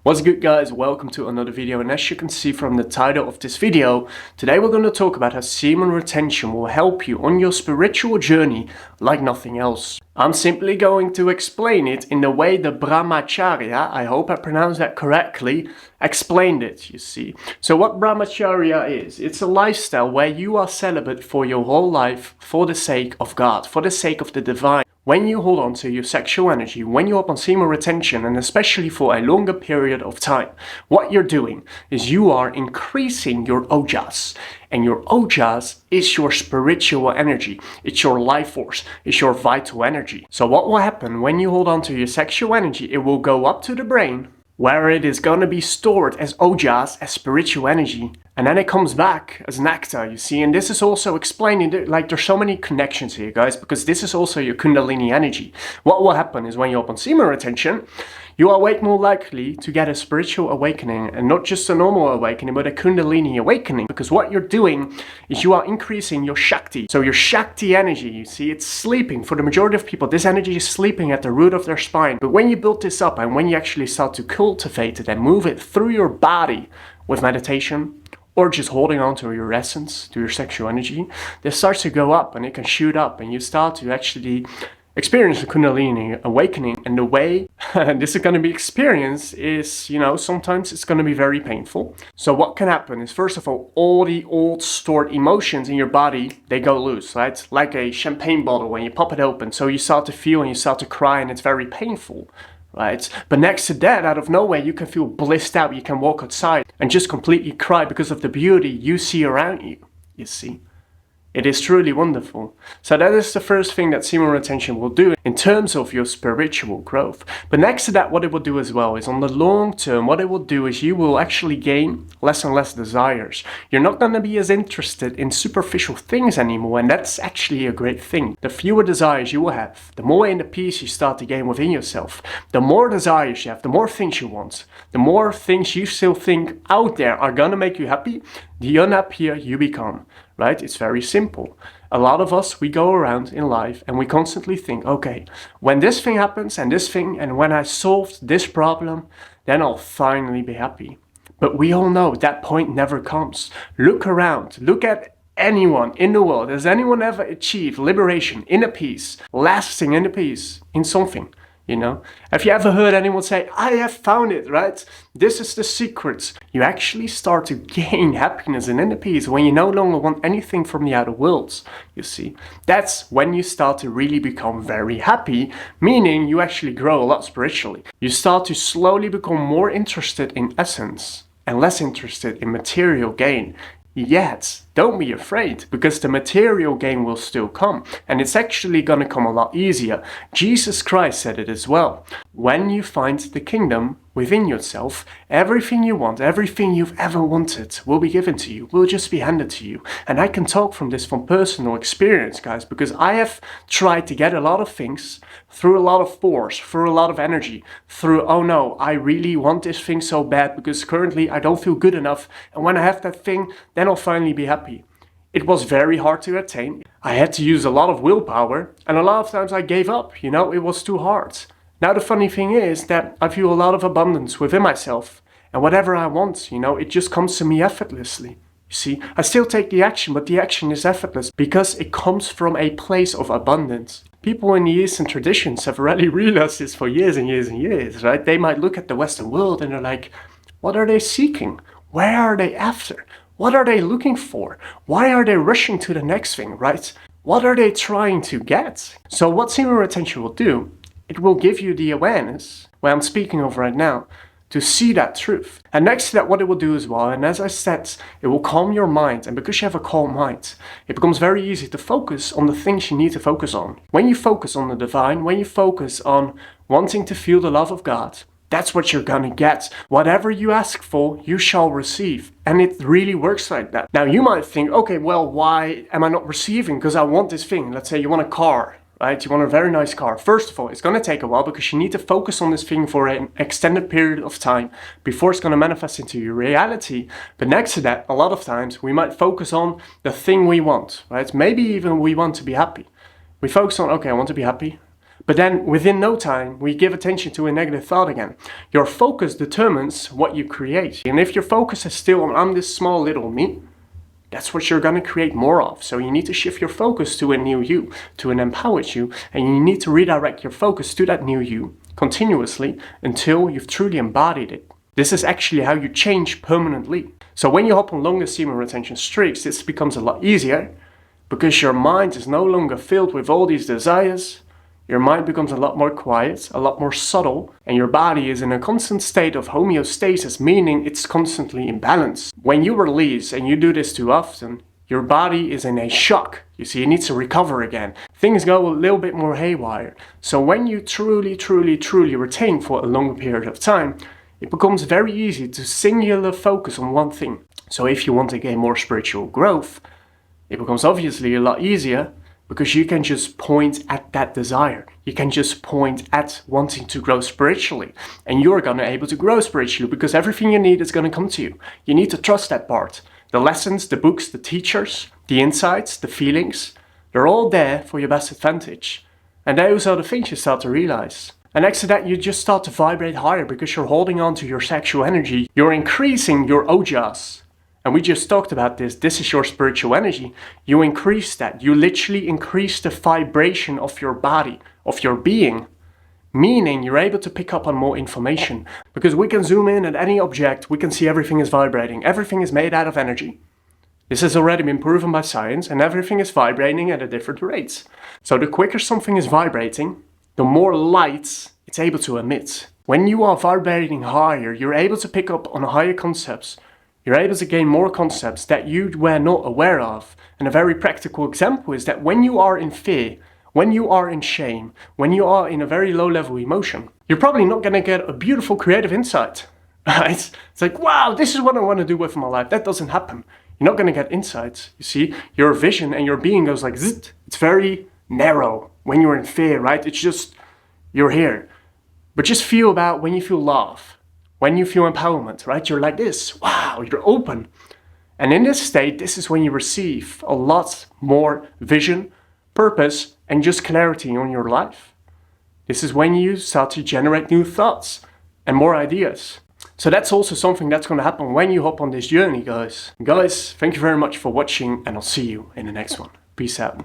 What's good, guys? Welcome to another video, and as you can see from the title of this video, today we're going to talk about how semen retention will help you on your spiritual journey like nothing else. I'm simply going to explain it in the way the Brahmacharya, I hope I pronounced that correctly, explained it, you see. So what Brahmacharya is, it's a lifestyle where you are celibate for your whole life for the sake of God, for the sake of the divine. When you hold on to your sexual energy, when you're up on semen retention, and especially for a longer period of time, what you're doing is you are increasing your ojas. And your ojas is your spiritual energy. It's your life force. It's your vital energy. So what will happen when you hold on to your sexual energy? It will go up to the brain, where it is going to be stored as ojas, as spiritual energy, and then it comes back as nectar, you see. And this is also explaining, like, there's so many connections here, guys, because this is also your kundalini energy. What will happen is when you're up on semen retention, you are way more likely to get a spiritual awakening, and not just a normal awakening, but a kundalini awakening, because what you're doing is you are increasing your shakti. So your shakti energy, you see, it's sleeping. For the majority of people, this energy is sleeping at the root of their spine. But when you build this up and when you actually start to cultivate it and move it through your body with meditation, or just holding on to your essence, to your sexual energy, this starts to go up and it can shoot up, and you start to actually experience the kundalini awakening. And the way this is going to be experienced is, sometimes it's going to be very painful. So what can happen is, first of all the old stored emotions in your body, they go loose, right? Like a champagne bottle when you pop it open. So you start to feel and you start to cry, and it's very painful, right? But next to that, out of nowhere, you can feel blissed out. You can walk outside and just completely cry because of the beauty you see around you, you see. It is truly wonderful. So that is the first thing that semen retention will do in terms of your spiritual growth. But next to that, what it will do as well is, on the long term, what it will do is you will actually gain less and less desires. You're not going to be as interested in superficial things anymore, and that's actually a great thing. The fewer desires you will have, the more inner peace you start to gain within yourself. The more desires you have, the more things you want, the more things you still think out there are going to make you happy, the unhappier you become. Right? It's very simple. A lot of us, we go around in life and we constantly think, okay, when this thing happens and this thing, and when I solved this problem, then I'll finally be happy. But we all know that point never comes. Look around. Look at anyone in the world. Has anyone ever achieved liberation, inner peace, lasting inner peace in something? Have you ever heard anyone say, I have found it, right? This is the secret. You actually start to gain happiness and inner peace when you no longer want anything from the outer world, you see. That's when you start to really become very happy, meaning you actually grow a lot spiritually. You start to slowly become more interested in essence and less interested in material gain. Yet, don't be afraid, because the material gain will still come, and it's actually gonna come a lot easier. Jesus Christ said it as well. When you find the kingdom within yourself, everything you want, everything you've ever wanted will be given to you, will just be handed to you. And I can talk from personal experience, guys, because I have tried to get a lot of things through a lot of force, through a lot of energy, through, oh no, I really want this thing so bad because currently I don't feel good enough, and when I have that thing, then I'll finally be happy. It was very hard to attain. I had to use a lot of willpower, and a lot of times I gave up, it was too hard. Now the funny thing is that I feel a lot of abundance within myself, and whatever I want, it just comes to me effortlessly. You see, I still take the action, but the action is effortless because it comes from a place of abundance. People in the Eastern traditions have already realized this for years and years and years, right? They might look at the Western world and they're like, what are they seeking? Where are they after? What are they looking for? Why are they rushing to the next thing, right? What are they trying to get? So what semen retention will do, it will give you the awareness, where I'm speaking of right now, to see that truth. And next to that, what it will do as well, and as I said, it will calm your mind. And because you have a calm mind, it becomes very easy to focus on the things you need to focus on. When you focus on the divine, when you focus on wanting to feel the love of God, that's what you're gonna get. Whatever you ask for, you shall receive. And it really works like that. Now you might think, okay, well, why am I not receiving? Because I want this thing. Let's say you want a car, right? You want a very nice car. First of all, it's gonna take a while because you need to focus on this thing for an extended period of time before it's gonna manifest into your reality. But next to that, a lot of times we might focus on the thing we want, right? Maybe even we want to be happy. We focus on, okay, I want to be happy. But then within no time, we give attention to a negative thought again. Your focus determines what you create. And if your focus is still on I'm this small little me, that's what you're going to create more of. So you need to shift your focus to a new you, to an empowered you, and you need to redirect your focus to that new you continuously until you've truly embodied it. This is actually how you change permanently. So when you hop on longer semen retention streaks, this becomes a lot easier because your mind is no longer filled with all these desires. Your mind becomes a lot more quiet, a lot more subtle, and your body is in a constant state of homeostasis, meaning it's constantly in balance. When you release, and you do this too often, your body is in a shock. You see, it needs to recover again. Things go a little bit more haywire. So when you truly retain for a longer period of time, it becomes very easy to singular focus on one thing. So if you want to gain more spiritual growth, it becomes obviously a lot easier because you can just point at that desire. You can just point at wanting to grow spiritually. And you're going to be able to grow spiritually because everything you need is going to come to you. You need to trust that part. The lessons, the books, the teachers, the insights, the feelings, they're all there for your best advantage. And those are the things you start to realize. And next to that, you just start to vibrate higher because you're holding on to your sexual energy. You're increasing your ojas. And we just talked about this. This is your spiritual energy. You increase that. You literally increase the vibration of your body, of your being. Meaning you're able to pick up on more information. Because we can zoom in at any object. We can see everything is vibrating. Everything is made out of energy. This has already been proven by science. And everything is vibrating at a different rate. So the quicker something is vibrating, the more light it's able to emit. When you are vibrating higher, you're able to pick up on higher concepts. You're able to gain more concepts that you were not aware of. And a very practical example is that when you are in fear, when you are in shame, when you are in a very low level emotion, you're probably not going to get a beautiful creative insight. Right? It's like, wow, this is what I want to do with my life. That doesn't happen. You're not going to get insights. You see, your vision and your being goes like zit. It's very narrow when you're in fear, right? It's just, you're here. But just feel about when you feel love. When you feel empowerment, right? You're like this. Wow, you're open. And in this state, this is when you receive a lot more vision, purpose, and just clarity on your life. This is when you start to generate new thoughts and more ideas. So that's also something that's going to happen when you hop on this journey, guys. Guys, thank you very much for watching, and I'll see you in the next one. Peace out.